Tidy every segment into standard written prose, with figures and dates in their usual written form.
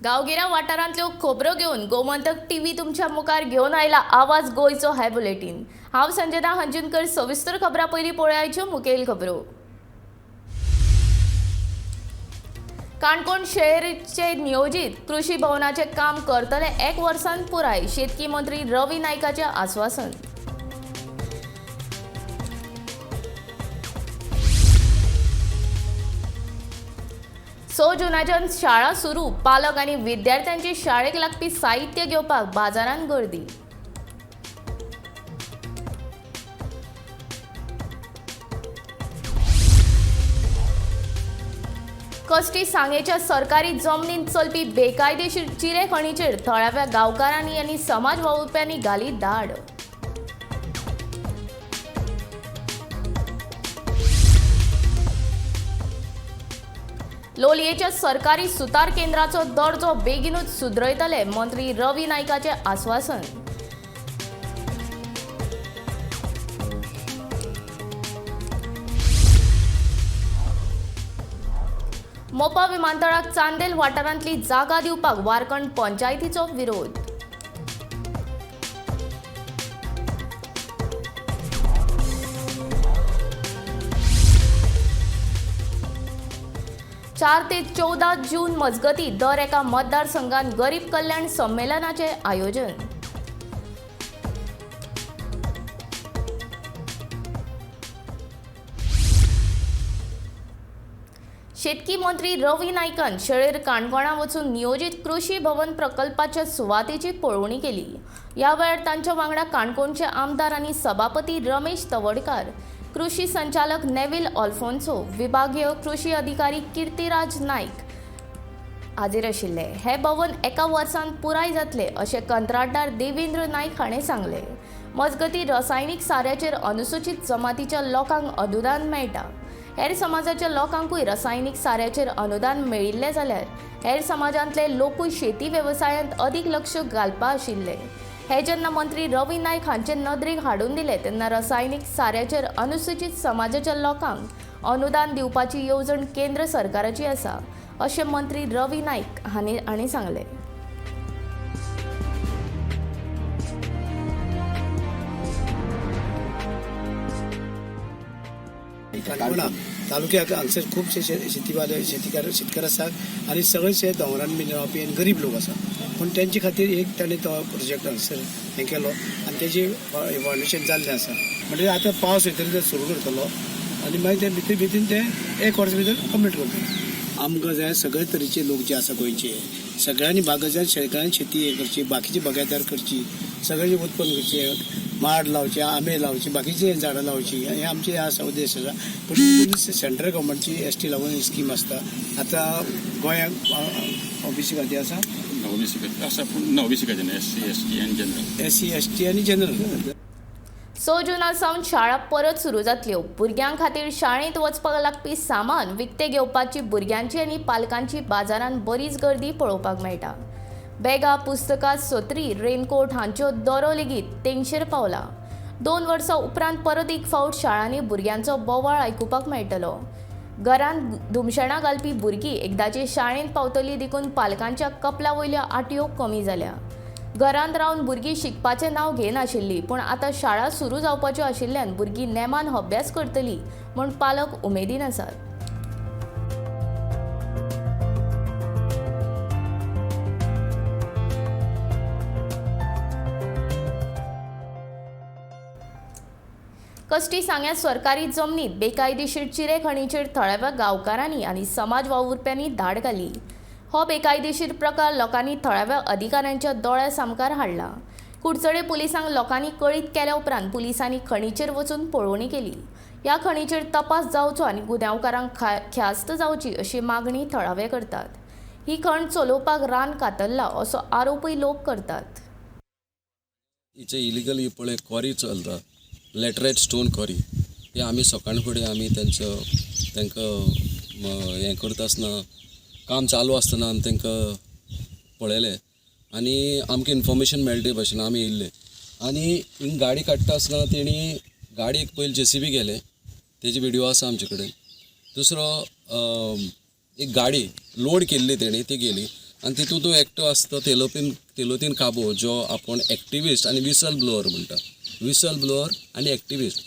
गांवगिऱ्या वाठारांतल्यो खबरो घेवन गोमंतक टीव्ही तुमच्या मुखार घेवन आयला आवाज गोयचो हाय बुलेटिन। हांव संजना हंजुनकर। सविस्तर खबरां पयलीं पळोवयाच्यो मुखेल खबरो। काणकोण शहराचे नियोजित कृषी भवनाचे काम करतले 1 वर्सान पुराय। शेतकी मंत्री रवी नाईकाचे आश्वासन। 6 जूनाच्यान शाळा सुरू। पालक आणि विद्यार्थ्यांची शाळेक लागपी साहित्य घेवपाक बाजारांत गर्दी। कष्टी सांगेच्या सरकारी जमनींत चलपी बेकायदेशीर चिरे खणीचेर थळाव्या गांवकारांनी आनी समाज वावुरप्यांनी घाली धाड। लोलयेच्या सरकारी सुतार केंद्राचो दर्जो बेगीनूच सुदरयतले। मंत्री रवी नाईकाचे आश्वासन। मोपा विमानतळाक चांदेल वाठारांतली जागा दिवपाक वारकण पंचायतीचो विरोध। चार ते 14 जून मजगती दर एका मतदारसंघात गरीब कल्याण संमेलनाचे आयोजन। शेतकी मंत्री रवी नाईकान शेळेर काणकोणा वचून नियोजित कृषी भवन प्रकल्पाच्या सुवातेची पळोवणी केली। या वेळार तांच्या वांगडा काणकोणचे आमदार आनी सभापती रमेश तवडकार, कृषी संचालक नेविल अल्फोन्सो, विभागीय कृषी अधिकारी कीर्तिराज नाईक हाजीर आशिल्ले। हे भवन 1 वर्सान पुराय जातले अशें कंत्राटदार देवेंद्र नाईक हाणें सांगले। मजगती रासायनिक साऱ्याचेर अनुसूचित जमातीच्या लोकांक अनुदान मेळटा। हेर समाजाच्या लोकांकूय रासायनिक साऱ्याचेर अनुदान मेळिल्ले जाल्यार हेर समाजांतले लोकूय शेती वेवसायांत अदीक लक्ष घालपा आशिल्ले। हे जेन्ना मंत्री रवी नाईक हांचे नदरेक हाडून दिले तेन्ना रासायनिक साऱ्याचेर अनुसूचित समाजाच्या लोकांक अनुदान दिवपाची येवजण केंद्र सरकाराची आसा अशें मंत्री रवी नाईक हांणी सांगले। काणकोणा तालुक्याक हांगसर खुबशे शेतकार आसात आनी सगळेशे दोंगरान बी रावपी आनी गरीब लोक आसा। पूण तेंचे खातीर एक ताणें तो प्रोजेक्ट हांगसर हें केलो आनी तेजें इवॉल्युशन जाल्लें आसा। म्हणजे आतां पावस येतलो ते सुरू करतलो आनी मागीर ते भितर ते 1 वर्सा भितर कंप्लीट करतलो। आमकां जाय सगळे तरेचे लोक जे आसा गोंयचे सगळ्यांनी बागायतदार शेतकारांनी शेती हे करची, बाकीची बागायतदार करची, सगळें उत्पन्न करचें, माड लावचे, आंबे लावचे, बाकीचे झाडां लावची, हे आमचे आसा उद्देश आसा। पूण सेंट्रल गव्हर्मेंटची ST लागून स्कीम आसता। आतां गोंयांक OBC खातीर आसा, SC ST आनी जनरल। 6 जूना सावन शाळा परत सुरू जातल्यो। भुरग्यां खातीर शाळेंत वचपाक लागपी सामान विकते घेवपाची भुरग्यांची आनी पालकांची बाजारांत बरीच गर्दी पळोवपाक मेळटा। बॅगां, पुस्तकां, सत्री, रेनकोट हांच्यो दरो लेगीत तेंगशेर पावला। 2 वर्सां उपरांत परत एक फावट शाळांनी भुरग्यांचो बोवाळ आयकुपाक मेळटलो। घरांत धुमशणां घालपी भुरगीं एकदांची शाळेंत पावतलीं देखून पालकांच्या कपला वयल्यो आटयो कमी जाल्या। घरांत रावन भुरगीं शिकपाचें नांव घेनाशिल्लीं, पूण आतां शाळा सुरू जावपाच्यो आशिल्ल्यान भुरगीं नेमान अभ्यास करतलीं म्हूण पालक उमेदीन आसात। कष्टी सांग्या सरकारी जमनीत बेकायदेशीर चिरे खणीचेर थळाव्या गांवकारांनी आनी समाज वावुरप्यांनी धाड घाली। हो बेकायदेशीर प्रकार लोकांनी थळाव्या अधिकाऱ्यांच्या दोळ्या सामकार हाडला। कुडचडे पुलिसांक लोकांनी कळीत केल्या उपरांत पुलिसांनी खणीचेर वचून पळोवणी केली। ह्या खणीचेर तपास जावचो आनी गुन्यांवकारांक ख्यास्त जावची अशी मागणी थळावे करतात। ही खण चलोवपाक रान कातरला असो आरोपय लोक करतात। हिचे इलिगल ही पळय क्वॉरी चलता, लॅटरायट स्टोन क्वॉरी, हे आमी सकाळ फुडें आमी तांकां हें करता आसतना काम चालू आसतना आमी तांकां पळयलें आनी आमकां इन्फॉर्मेशन मेळटे भाशेन आमी येयल्ले आनी हिंग गाडी काडटा आसतना तेणी गाडयेक पयलीं JCB गेले, तेजी व्हिडिओ आसा आमचे कडेन। दुसरो एक गाडी लोड केल्ली तेणी ती गेली आनी तितून तो एकटो आसता तेलोतीन काबो, जो आपण एक्टिविस्ट आनी विसल ब्लोअर म्हणटा. विसल ब्लोअर आनी एक्टिविस्ट.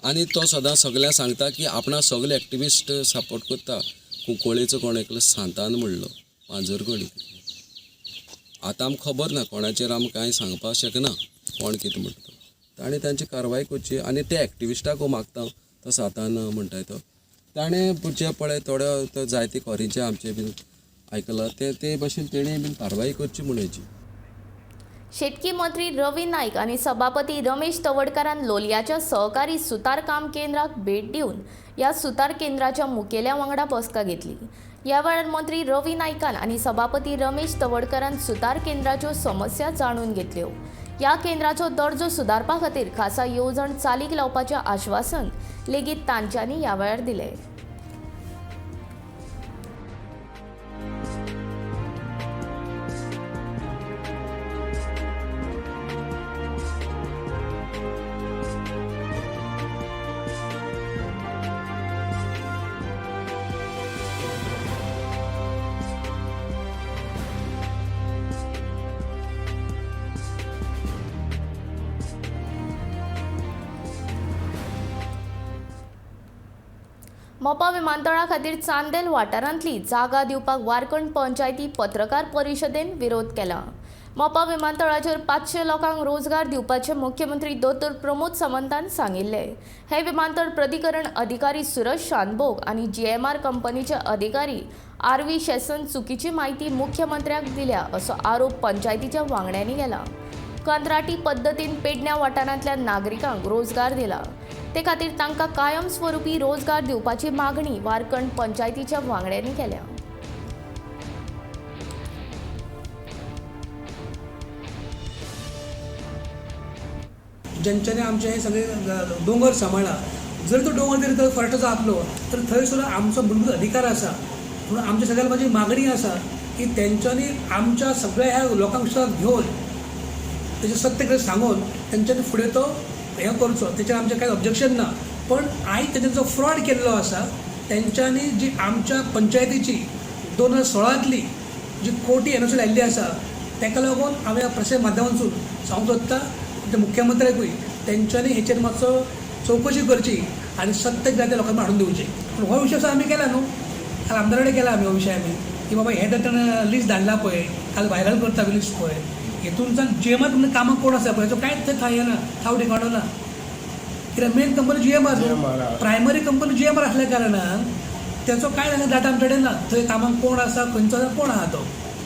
आनी तो सदां सगळ्यांक सांगता की आपणा सगळे एक्टिविस्ट सपोर्ट करता. कुंकळेचो कोण एकलो सांतान म्हणलो, पांजरगडी. आतां आमकां खबर ना, कोणाचेर आमकां कांय सांगपाक शकना कोण कितें म्हणटा. ताणें तांची कारवाय करची आनी ते एक्टिविस्टाक मागता तो सांतान म्हणटाय तो. ताणें जे पळय थोड्यो जायते खोरीचे आमचे बीन आयकलां ते भशेन तेणें बीन कारवाय करची म्हणूची. शेतकी मंत्री रवी नाईक आणि सभापती रमेश तवडकरान लोलयाच्या सहकारी सुतार काम केंद्राक भेट दिवन या सुतार केंद्राच्या मुखेल्या वांगडा बसका घेतली. या वेळार मंत्री रवी नाईकान आणि सभापती रमेश तवडकरान सुतार केंद्राच्यो समस्या जाणून घेतल्यो. या केंद्राचो दर्जो सुदारपा खातीर खासा येवजण चालीक लावपाचें आश्वासन लेगीत तांच्यांनी ह्या वेळार दिलें. मोपा विमानतळा खातीर चांदेल वाठारांतली जागा दिवपाक वारकण पंचायती पत्रकार परिशदेन विरोध केला. मोपा विमानतळाचेर 500 लोकांक रोजगार दिवपाचे मुख्यमंत्री दोतोर प्रमोद सावंतान सांगिल्ले. हे विमानतळ प्राधिकरण अधिकारी सुरज शानभोग आणि GMR कंपनीचे अधिकारी RV शेसन चुकीची माहिती मुख्यमंत्र्याक दिल्या असो आरोप पंचायतीच्या वांगड्यांनी केला. कंत्राटी पद्दतीन पेडण्या वाठारांतल्या नागरिकांक रोजगार दिला. ते खातीर तांकां कायमस्वरुपी रोजगार दिवपाची मागणी वारकण पंचायतीच्या वांगड्यांनी केल्या. ज्यांच्याने आमचे हे सगळे डोंगर सांबाळला. जर तो डोंगर जरी तो फरटाचो आसलो तर थंय सुद्दां आमचो मूलभूत अधिकार आसा. पूण आमच्या सगळ्या माझी मागणी आसा की तेंच्यांनी आमच्या सगळ्या ह्या लोकांक सुद्दां घेवन तेचे सत्य कितें सांगून तेंच्यांनी फुडें तो हें करचो. तेचेर आमचें कांय ऑब्जेक्शन ना. पण आयज तेंच्यानी जो फ्रॉड केल्लो आसा तेंच्यांनी जी आमच्या पंचायतीची 2016तली जी कोटी NOC लायिल्ली आसा ताका लागून हांवें ह्या प्रसार माध्यमांतून सांगूंक सोदता ते मुख्यमंत्र्याकूय तेंच्यांनी हेचेर मातसो चवकशी करची आनी सत्य कितें त्या लोकांक हाडून दिवचें. पूण हो विशय आमी केला न्हू, काल आमदारा कडेन केला आमी हो विशय आमी की बाबा हे ताणें लिस्ट धाडला पळय, काल व्हायरल करता लिस्ट पळय, हेतून GMR तुमच्या कामाक कोण आसा पळय तो कांयच थंय थाय ना, ठाव ठिकाणो ना. कित्याक main company GMR, primary company GMR आसल्या कारणान त्याचो कांय डाटा आमचे कडेन ना. थंय कामाक कोण आसा, खंयचो कोण आहा तो.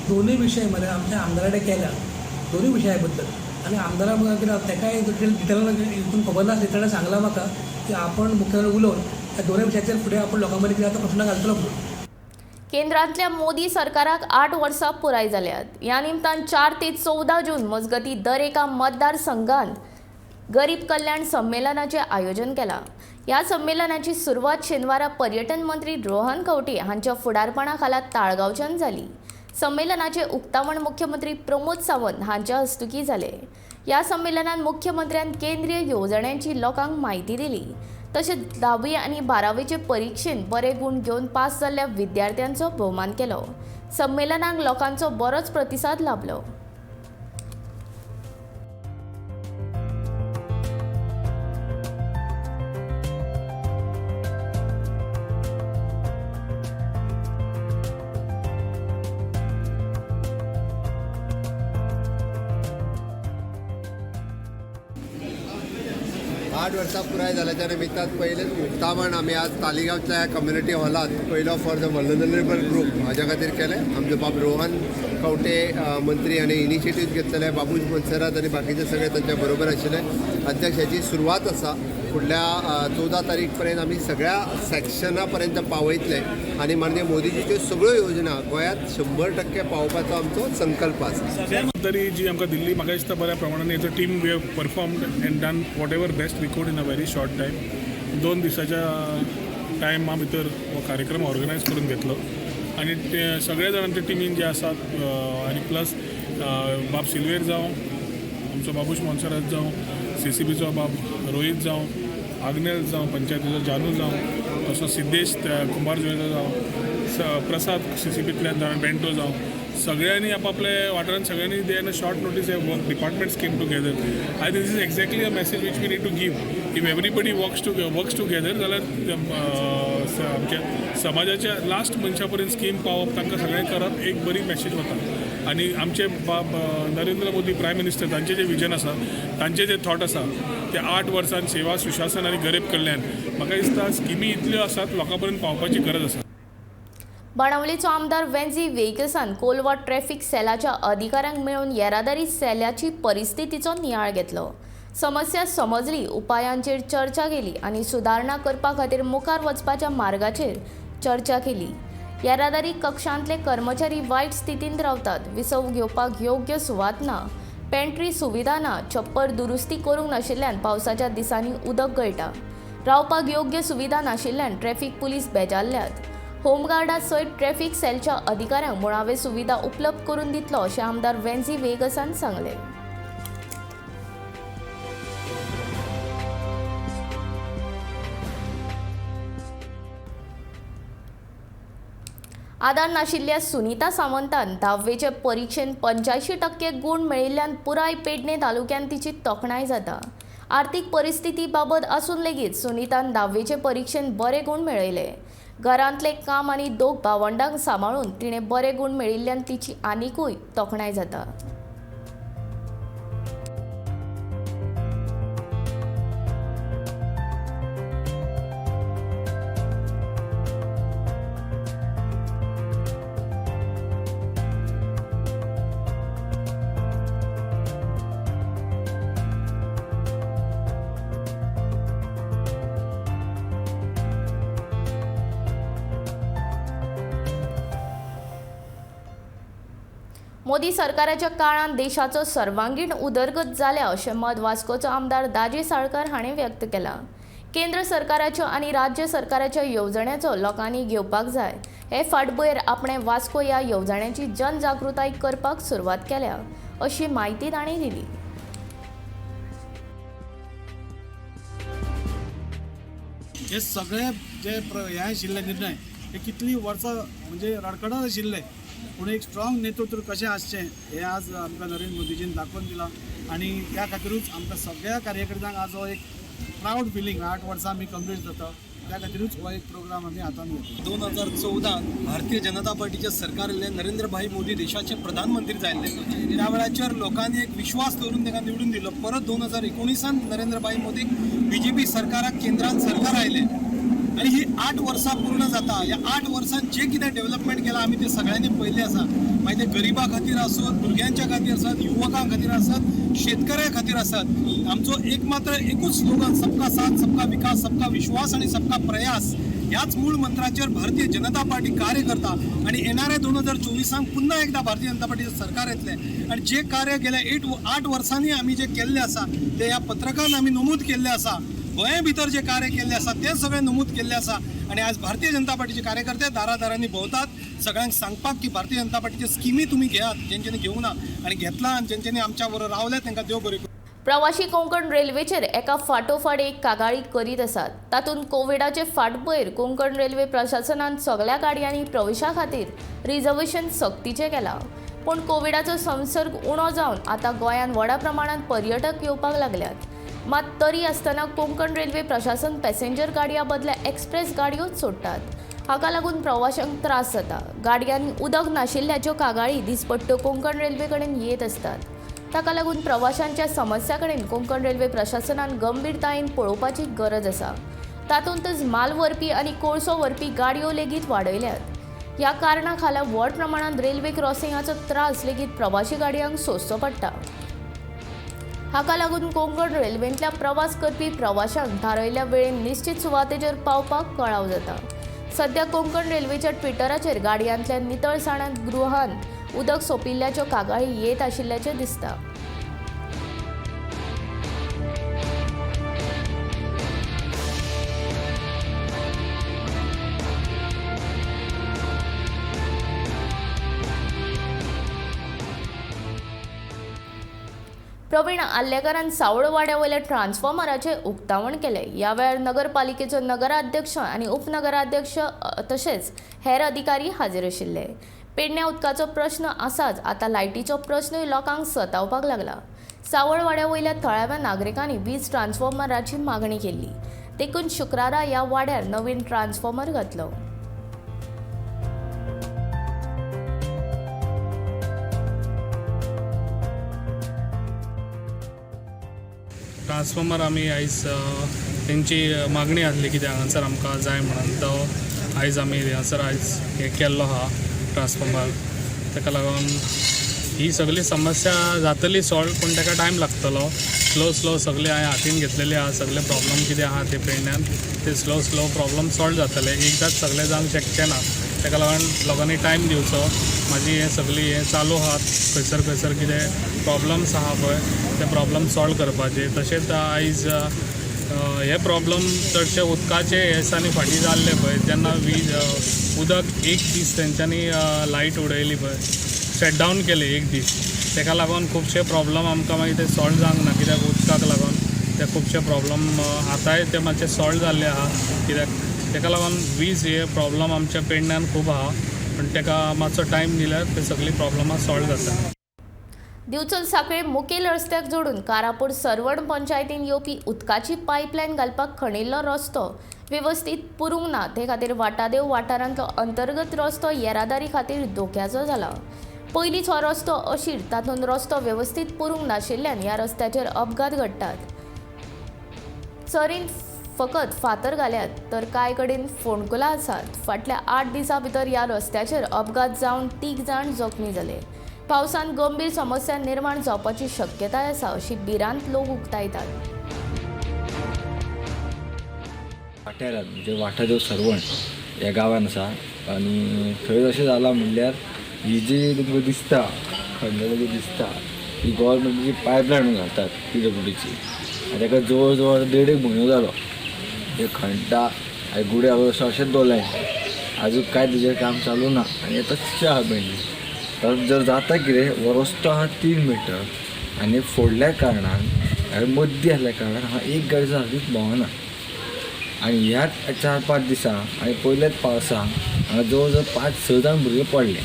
दोनूय विशय मरे आमच्या आमदारा कडेन केला, दोनूय विशया बद्दल. आनी आमदारा कित्याक तेकाय डिटेलान हितून खबर नासली ताणें सांगलां म्हाका की आपण मुख्यमंत्री उलोवन ह्या दोनूय विशयाचेर फुडें आपण लोकां मदीं कितें प्रश्न घालतलो म्हणून. केंद्रांतल्या मोदी सरकाराक 8 वर्सां पुराय जाल्यात. ह्या निमतान 4 ते 14 जून मजगती दर एका मतदारसंघांत गरीब कल्याण संमेलनाचें आयोजन केलां. ह्या संमेलनाची सुरवात शेनवारा पर्यटन मंत्री रोहन खंवटे हांच्या फुडारपणा खाला ताळगांवच्यान जाली. संमेलनाचे उक्तावण मुख्यमंत्री प्रमोद सावंत हांच्या हस्तुकीं जालें. ह्या संमेलनात मुख्यमंत्र्यान केंद्रीय येवजण्यांची लोकांक म्हायती दिली. तशेंच 10वी आनी 12वीचे परिक्षेंत बरे गुण घेवन पास जाल्ल्या विद्यार्थ्यांचो भोवमान केलो. संमेलनाक लोकांचो बरोच प्रतिसाद लाभलो. आठ वर्सां पुराय जाल्याच्या निमित्तान पयलेच उक्तावण आमी आज तालिगांवच्या कम्युनिटी हॉलांत पयलो फॉर द वल्नरेबल ग्रूप हाज्या खातीर केलें. आमचे बाब रोहन खंवटे मंत्री हांणी इनिशिएटीव घेतलेले, बाबूश मनसरात आनी बाकीचे सगळे तांच्या बरोबर आशिल्ले. अध्यक्षाची सुरवात आसा. फुडल्या 14 तारीख पर्यंत आमी सगळ्या सॅक्शना पर्यंत पावयतले आनी माननीय मोदीजीच्यो सगळ्यो योजना गोंयांत 100% पावोवपाचो आमचो संकल्प आसा. तरी जी आमकां दिल्ली म्हाका दिसता बऱ्या प्रमाणान as a team we have performed and done whatever best we could in a very short time. 2 दिसाच्या टायमा भितर हो कार्यक्रम ऑर्गनायज करून घेतलो आनी ते सगळे जाण आमच्या टिमीन जे आसात आनी प्लस बाब सिल्वेर जावं, आमचो बाबूश मोन्सरात जावं, CCBचो बाब रोहीत जावं, आग्नेल जावं, पंचायतीचो जानू जावं, तसो सिद्धेश कुंभार जुवेलो जावं, प्रसाद CCBंतल्यान जावं, बेंटो जावं, सगळ्यांनी आपापल्या वाठारांत सगळ्यांनी they in a short notice work departments came together. I think this is exactly a message which we need to give. If everybody works together जाल्यार आमच्या समाजाच्या लास्ट मनशा पर्यंत स्कीम पावप तांकां सगळ्यांक करप एक बरी मॅसेज वता. आनी आमचे नरेंद्र मोदी प्रायम मिनिस्टर तांचें जें विजन आसा, तांचे जे थॉट आसा ते 8 वर्सांत सेवा सुशासन आनी गरीब कल्याण, म्हाका दिसता स्किमी इतल्यो आसात लोकां पर्यंत पावपाची गरज आसा. बाणावलेचो आमदार वेंझी वेगसान कोलवा ट्रॅफिक सेलाच्या अधिकाऱ्यांक मेळून येरादारी सेलाची परिस्थितीचो नियाळ घेतलो. समस्या समजली, उपायांचेर चर्चा केली आनी सुदारणा करपा खातीर मुखार वचपाच्या मार्गाचेर चर्चा केली. येरादारी कक्षांतले कर्मचारी वायट स्थितींत रावतात. विसव घेवपाक योग्य सुवात ना, पेंट्री सुविधा ना, छप्पर दुरुस्ती करूंक नाशिल्ल्यान पावसाच्या दिसांनी उदक गळटा. रावपाक योग्य सुविधा नाशिल्ल्यान ट्रॅफिक पुलीस बेजारल्यात. होमगार्डा सयत ट्रॅफिक सेलच्या अधिकाऱ्यांक मुळावे सुविधा उपलब्ध करून दितलो अशें आमदार वेंझी वेगसान सांगलें. आदार नाशिल्ल्या सुनीता सावंतान 10वेचे परीक्षेत 85% गुण मेळिल्ल्यान पुराय पेडणे तालुक्यात तिची तोखणाय जाता. आर्थीक परिस्थिती बाबत आसून लेगीत सुनीतान 10वेचे परीक्षेत बरे गुण मेळयले. घरांतले काम आनी 2 भावंडांक सांबाळून तिणें बरे गुण मेळिल्ल्यान तिची आनिकूय तोखणाय जाता. मोदी सरकाराच्या काळात देशाचो सर्वांगीण उदरगत जाल्या अशें मत वास्कोचो आमदार दाजी साळकार हाणें व्यक्त केलां. केंद्र सरकाराच्यो आनी राज्य सरकाराच्या येवजण्यांचो लोकांनी घेवपाक जाय. हे फाटभुंयेर आपणे वास्को ह्या येवजण्यांची जनजागृताय करपाक सुरवात केल्या अशी माहिती तांणी दिली. हे सगळे जे हे आशिल्ले निर्णय हे कितली वर्सां म्हणजे रडकडत आशिल्ले, पूण एक स्ट्रॉंग नेतृत्व कशें आसचें हें आज आमकां नरेंद्र मोदीजीन दाखोवन दिलां. आनी त्या खातीरूच आमकां सगळ्या कार्यकर्त्यांक आज हो एक प्रावड फिलींग 8 वर्सां आमी कंप्लीट जाता, त्या खातीरूच हो एक प्रोग्राम आमी हातान घेतलो. 2014 भारतीय जनता पार्टीचे सरकार येयल्लें, नरेंद्रभाई मोदी देशाचे प्रधानमंत्री जाल्ले. त्या वेळाचेर लोकांनी एक विश्वास दवरून ताका निवडून दिलो. परत 2019 नरेंद्रभाई मोदीक BJP सरकाराक केंद्रांत सरकार आयलें आनी ही 8 वर्सां पूर्ण जाता. ह्या 8 वर्सांत जे कितें डेव्हलपमेंट केलां आमी ते सगळ्यांनी पळयलें आसा. मागीर ते गरिबां खातीर आसत, भुरग्यांच्या खातीर आसत, युवकां खातीर आसत, शेतकऱ्यां खातीर आसत. आमचो एकूच स्लोगन सबका साथ, सबका विकास, सबका विश्वास आणि सबका प्रयास ह्याच मूळ मंत्राचेर भारतीय जनता पार्टी कार्य करता. आणि येणाऱ्या 2024 पुन्हा एकदा भारतीय जनता पार्टीचे सरकार येतलें. आणि जे कार्य गेल्या 8 वर्सांनी आमी जे केल्लें आसा ते ह्या पत्रकान आमी नमूद केल्लें आसा. गोंया भितर जे कार्य केल्ले आसा ते सगळे नमूद केल्ले आसा. आणि आज भारतीय जनता पार्टीचे कार्यकर्ते दारादारांनी भोंवतात, सगळ्यांक सांगपाक की भारतीय जनता पार्टीचे स्किमी तुम्ही घेयात, जेंच्यांनी घेवंक ना आनी घेतला आनी जेंच्यांनी आमच्या बरोबर रावले तांकां देव बरें. प्रवाशी कोंकण रेल्वेचेर एका फाटोफाट एक कागाळी करीत आसात. तातूंत कोविडाचे फाटभुंयेर कोंकण रेल्वे प्रशासनान सगळ्या गाडयांनी प्रवेशा खातीर रिझर्वेशन सक्तीचें केलां. पूण कोविडाचो संसर्ग उणो जावन आतां गोंयांत व्हडा प्रमाणांत पर्यटक येवपाक लागल्यात. मात तरी आसतना कोंकण रेल्वे प्रशासन पॅसेंजर गाडया बदला एक्सप्रेस गाडयोच सोडटात. हाका लागून प्रवाशांक त्रास जाता. गाडयांनी उदक नाशिल्ल्याच्यो कागाळी दिसपट्ट्यो कोंकण रेल्वे कडेन येत असतात. ताका लागून प्रवाशांच्या समस्या कडेन कोंकण रेल्वे प्रशासनान गंभीरतायेन पळोवपाची गरज आसा. तातूंतच माल व्हरपी आनी कोळसो व्हरपी गाडयो लेगीत वाडयल्यात. ह्या कारणा खाला व्हड प्रमाणांत रेल्वे क्रॉसिंगाचो त्रास लेगीत प्रवाशी गाडयांक सोंसचो पडटा. हाका लागून कोंकण रेल्वेंतल्या प्रवास करपी प्रवाशांक थारायल्ल्या वेळेन निश्चित सुवातेचेर पावपाक कळाव जाता. सध्या कोंकण रेल्वेच्या ट्विटराचेर गाडयांतल्या नितळसाण गृहांत उदक सोंपिल्ल्याच्यो कागाळी येत आशिल्ल्याचें दिसता. प्रवीण आल्लेकरान सावळवाड्या वयल्या ट्रान्सफॉर्मराचे उक्तावण केले. ह्या वेळार नगरपालिकेचो नगराध्यक्ष आनी उपनगराध्यक्ष तशेंच हेर अधिकारी हाजीर आशिल्ले. पेडण्या उदकाचो प्रश्न आसाच, आतां लायटीचो प्रश्नूय लोकांक सतावपाक लागला. सावळवाड्या वयल्या थळाव्या नागरिकांनी वीज ट्रान्सफॉर्मराची मागणी केल्ली. देखून शुक्रारा ह्या वाड्यार नवीन ट्रान्सफॉर्मर घातलो. ट्रान्सफॉर्मर आमी आयज तेंची मागणी आसली कित्याक हांगासर आमकां जाय म्हणून तो आयज आमी हांगासर आयज हें केल्लो आहा ट्रान्सफॉर्मर. ताका लागून ही सगळी समस्या जातली सॉल्व, पूण ताका टायम लागतलो. स्लो सगळे हांवें हातीन घेतलेले आहा. सगळे प्रॉब्लम कितें आहा ते पेडण्यान ते स्लो प्रॉब्लम सॉल्व जातले. एकदांच सगळे जावंक शकचें ना. ताका लागून लोकांनी टायम दिवचो. म्हाजी हें सगळी हें चालू आहा. खंयसर कितें प्रॉब्लम्स आहा पळय ते प्रॉब्लम सॉल्व करपाचे. तशेंच आयज हे प्रॉब्लम चडशे उदकाचे हे दिसांनी फाटीं जाल्ले पळय, जेन्ना उदक एक दीस तेंच्यांनी लायट उडयली पळय, शटडावन केले एक दीस. ताका लागून खुबशे प्रॉब्लम आमकां मागीर ते सॉल्व जावंक ना, कित्याक उदकाक लागून ते खुबशे प्रॉब्लम आतांय ते मातशे सॉल्व जाल्ले आहा. कित्याक ताका लागून वीज हे प्रॉब्लम आमच्या पेडण्यान खूब आहा, पण ताका मातसो टायम दिल्यार ते सगळी प्रॉब्लमां सॉल्व जाता. दिवचल सांखळे मुखेल रस्त्याक जोडून कारापूर सरवण पंचायतीन येवपी उदकाची पायपलायन घालपाक खणिल्लो रस्तो वेवस्थीत पुरूंक ना. ते खातीर वाटादेव वाठारांतलो अंतर्गत रस्तो येरादारी खातीर धोक्याचो जाला. पयलींच हो रस्तो अशीर, तातूंत रस्तो वेवस्थीत पुरूंक नाशिल्ल्यान ह्या रस्त्याचेर अपघात घडटात. चरीन फकत फातर घाल्यात तर कांय कडेन फोंडकुलां आसात. फाटल्या 8 दिसां भितर ह्या रस्त्याचेर अपघात जावन 3 जाण जखमी जाले. पावसान गंभीर समस्या निर्माण जावपाची शक्यताय आसा अशी भिरांत लोक उक्तायतात. वाठारांत म्हणजे वाठादेव सरवण ह्या गांवांत आसा आनी थंय अशें जालां म्हणल्यार ही जी तुमकां दिसता खणलेली दिसता ही गव्हर्मेंटाची पायपलायन घालतात PWDची. आनी ताका जवळ जवळ 1.5 म्हयनो जालो ते खणटा आनी गुड्या अशेंच दवरलें. आजून कांय तेजें काम चालू ना आनी आतां च्या मेळ्ळी. तर जर जाता कितें, हो रस्तो आहा 3 मिटर आनी फोडल्या कारणान मद्दी आसल्या कारणान हांगा एक गाडी सारकीच भोंवना. आनी ह्याच 4-5 दिसां आनी पयल्याच पावसांक हांगा जवळ जवळ 5-6 जाण भुरगे पडले.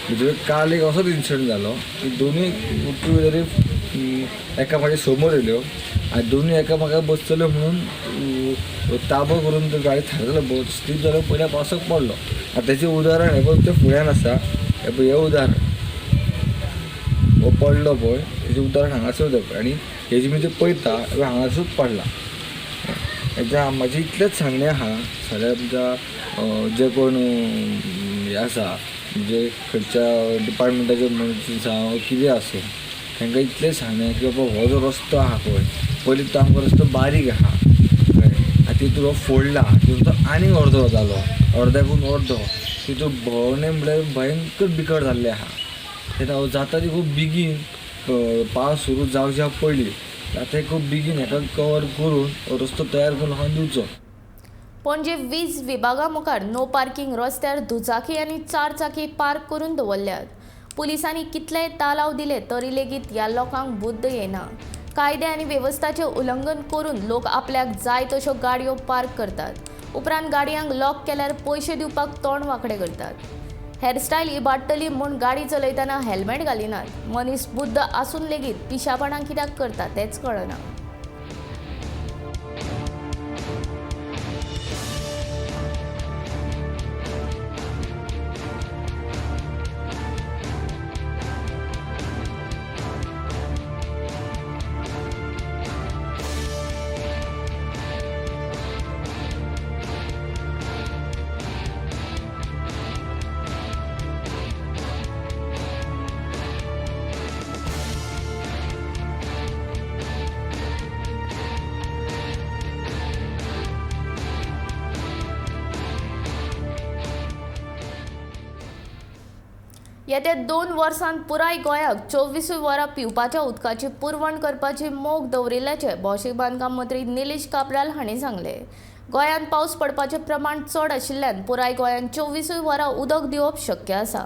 म्हणजे काल एक असोच इन्सिडंट जालो की दोनूय टू व्हिलरी एका फाटी समोर येयल्यो आनी दोनूय एकामेकाक बसतल्यो म्हणून ताबो करून त्यो गाडी थारलो स्लीप जालो पयल्या पावसाक पडलो. आतां तेजें उदाहरण हे पळय तें फुड्यान आसा. हे पळय हें उदाहरण हो पडलो पळय हेजें उदाहरण हांगासर पळय आनी हेजे म्हणजे पळयता हांगासूच पडला. हेच्या म्हाजें इतलेंच सांगणें आहा सगळ्या आमच्या जे कोण हे आसा म्हणजे खंयच्या डिपार्टमेंटाचे मनीस जावं कितें आसूं तांकां इतलें सांगणें की बाबा हो जो रस्तो आहा पळय पयलीं तो आमकां रस्तो बारीक आहा कळ्ळें. तितून हो फोडला तितून तो आनीक अर्दो जालो, अर्द्याकून अर्दो. तितून भोंवणें म्हणल्यार भयंकर बिकट जाल्लें आहा. तेन्ना जाता ती खूब बेगीन पावस सुरू जावच्या पयलीं आतां खूब बेगीन हाका कवर करून हो रस्तो तयार करून लोकांक दिवचो. पणजे वीज विभागा मुखार नो पार्किंग रस्त्यार दुचाकी आनी 4 चाकी पार्क करून दवरल्यात. पुलिसांनी कितलेय तालाव दिले तरी लेगीत ह्या लोकांक बुद्द येना. कायदे आनी वेवस्थाचें उल्लंघन करून लोक आपल्याक जाय तश्यो गाडयो पार्क करतात. उपरांत गाडयांक लॉक केल्यार पयशे दिवपाक तोंड वांकडें करतात. हेअरस्टायल इबाडटली म्हूण गाडी चलयतना हेल्मेट घालिनात. मनीस बुद्द आसून लेगीत पिशापणां कित्याक करता तेंच कळना. येत्या 2 वर्सांत पुराय गोंयाक 24 वरां पिवपाच्या उदकाची पुरवण करपाची मोख दवरिल्ल्याचे भौशीक बांदकाम मंत्री निलेश काब्राल हांणी सांगले. गोंयांत पावस पडपाचें प्रमाण चड आशिल्ल्यान पुराय गोंयांत 24 वरां उदक दिवप शक्य आसा.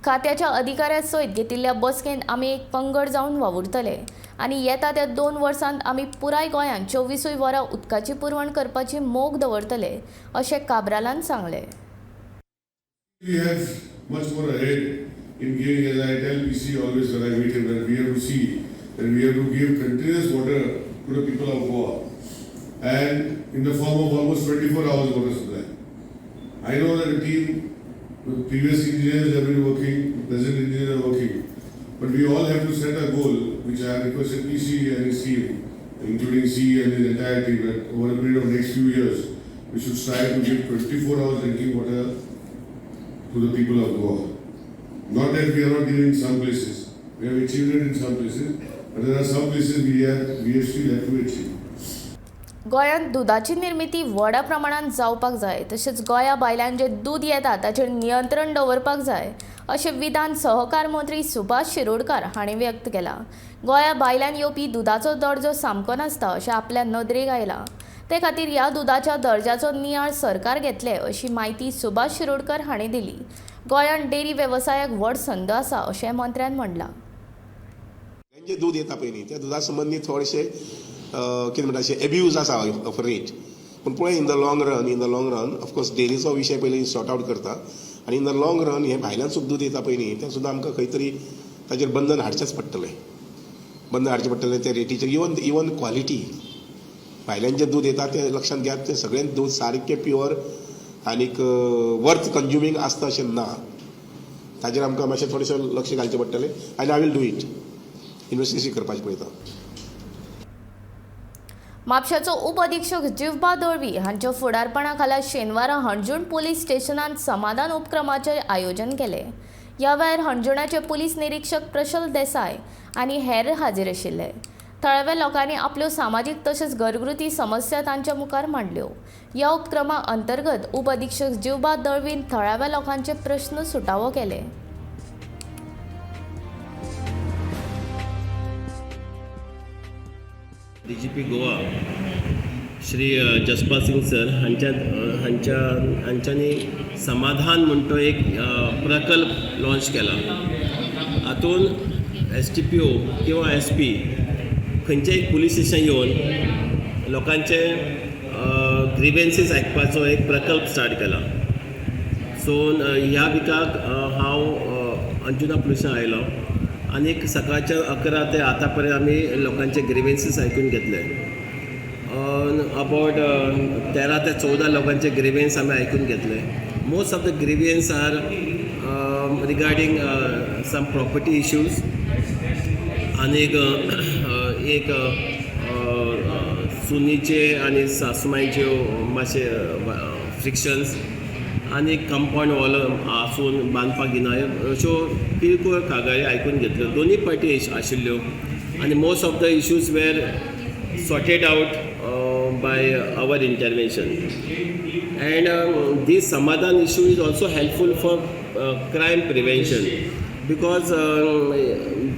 खात्याच्या अधिकाऱ्यां सयत घेतिल्ल्या बसकेंत आमी एक पंगड जावन वावुरतले आनी येता त्या 2 वर्सांत आमी पुराय गोंयांत 24 वरां उदकाची पुरवण करपाची मोख दवरतले अशें काब्रालान सांगलें. We have much more ahead in giving, as I tell PC always when I meet him, that we have to see that we have to give continuous water to the people of Goa, and in the form of almost 24 hours water supply. I know that the team, the previous engineers have been working, the present engineers are working, but we all have to set a goal, which I have requested PC and his team, including C and his entire team, that over a period of next few years, we should strive to give 24 hours drinking water to the people of Goa. Not that we are not giving in some places. We have achieved it in some places, but there are some places we still have to achieve. गोंयांत दुधाची निर्मिती व्हडा प्रमाणात जावपाक जाय, तशेंच गोंया भायल्यान जें दूध येता ताचेर नियंत्रण दवरपाक जाय अशें विधान सहकार मंत्री सुभाष शिरोडकार हांणी व्यक्त केलां. गोंया भायल्यान येवपी दुधाचो दर्जो सामको नासता अशें आपल्या नदरेक आयलां. ते खातीर ह्या दुधाच्या दर्जाचो नियाळ सरकार घेतले अशी माहिती सुभाष शिरोडकार हांणी दिली. गोंयांत डेरी वेवसायाक व्हड संद आसा अशें मंत्र्यान म्हणलां. जे दूध येता पळय न्ही त्या दुधा संबंधी थोडेशे कितें म्हणटा अशें एब्यूज आसा ऑफ रेट, पूण पळय in the long run of course डेरीचो विशय पयलीं सॉर्ट आउट करता, आनी इन द लॉंग रन हें भायल्यान सुद्दां दूध येता पळय न्ही तें सुद्दां आमकां खंय तरी ताचेर बंधन हाडचेंच पडटलें ते रेटीचेर. इवन क्वॉलिटी भायल्यान जें दूध येता तें लक्षांत घेयात, तें सगळें दूध सारकें प्युअर आनीक वर्थ कन्ज्युमींग आसता अशें ना. ताचेर आमकां मातशें थोडेशें लक्ष घालचें पडटलें, आनी I will do it. Investigation करपाचें पळयता. म्हापशाचो उप अधीक्षक जिवबा दळवी हांच्या फुडारपणा खाला शेनवारा हणजूण पुलीस स्टेशनांत समाधान उपक्रमाचें आयोजन केलें. ह्या वेळार हणजूणाचे पुलीस निरीक्षक प्रशल देसाय आनी हेर हाजीर आशिल्ले. थळाव्या लोकांनी आपल्यो सामाजीक तशेंच घरगुती समस्या तांच्या मुखार मांडल्यो. ह्या उपक्रमा अंतर्गत उप अधीक्षक जिवबा दळवीन थळाव्या लोकांचे प्रश्न सुटावो केले. DGP गोवा श्री जसपाल सिंग सर हांच्यांनी समाधान म्हणतो एक प्रकल्प लॉन्च केला. हातूंत STPO किंवा SP खंयचेय पुलीस स्टेशन येवन लोकांचे ग्रीवेन्सीस आयकपाचो एक प्रकल्प स्टार्ट केला. सो ह्या विकाक हांव अंजुना पुलिसांत आयलो आनी सकाळच्या 11 ते आतां पर्यंत आमी लोकांचे ग्रीवेन्सीस आयकून घेतले. अबावट 13 ते 14 लोकांचे ग्रीवेन्स आमी आयकून घेतले. Most of the grievances are regarding some property issues आनीक एक सुनीचे आनी सासूमाईच्यो मातशे फ्रिक्शन्स आनी कंपाउंड वॉल आसून बांदपाक दिना अश्यो किरकोळ कागाळी आयकून घेतल्यो. दोनूय पार्टी आशिल्ल्यो आनी most of the issues were sorted out by our intervention. And this समाधान issue is also helpful for crime prevention, because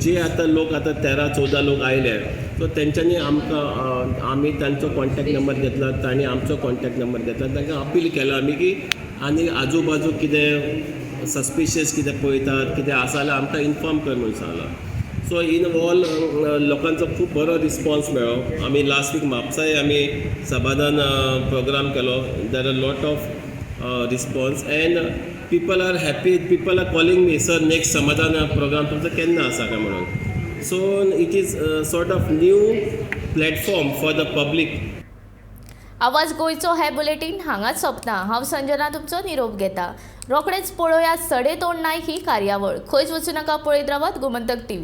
जे आतां लोक आतां 13-14 लोक आयले सो तेंच्यांनी आमी तांचो कॉन्टॅक्ट नंबर घेतला, तांणी आमचो कॉन्टॅक्ट नंबर घेतला. तांकां अपील केलां आमी की आनी आजू बाजू कितें सस्पिशियस कितें पळयतात कितें आसा जाल्यार आमकां इन्फॉर्म कर म्हणून सांगलां. सो इन ऑल लोकांचो खूब बरो रिस्पॉन्स मेळ्ळो. आमी लास्ट वीक म्हापसाय आमी समाधान प्रोग्राम केलो. There are lot of response and people are happy. People are calling me, sir, next Samadhan program तुमचा केन्ना आसा काय म्हणून. So it is sort of new platform for the public. आवाज गोंयचो हे बुलेटीन हांगाच सोंपता. हांव संजना तुमचो निरोप घेता. रोखडेच पळोवया सडे तोड नायक ही कार्यावळ. खंयच वचूं नाका, पळयत रावात गोमंतक TV.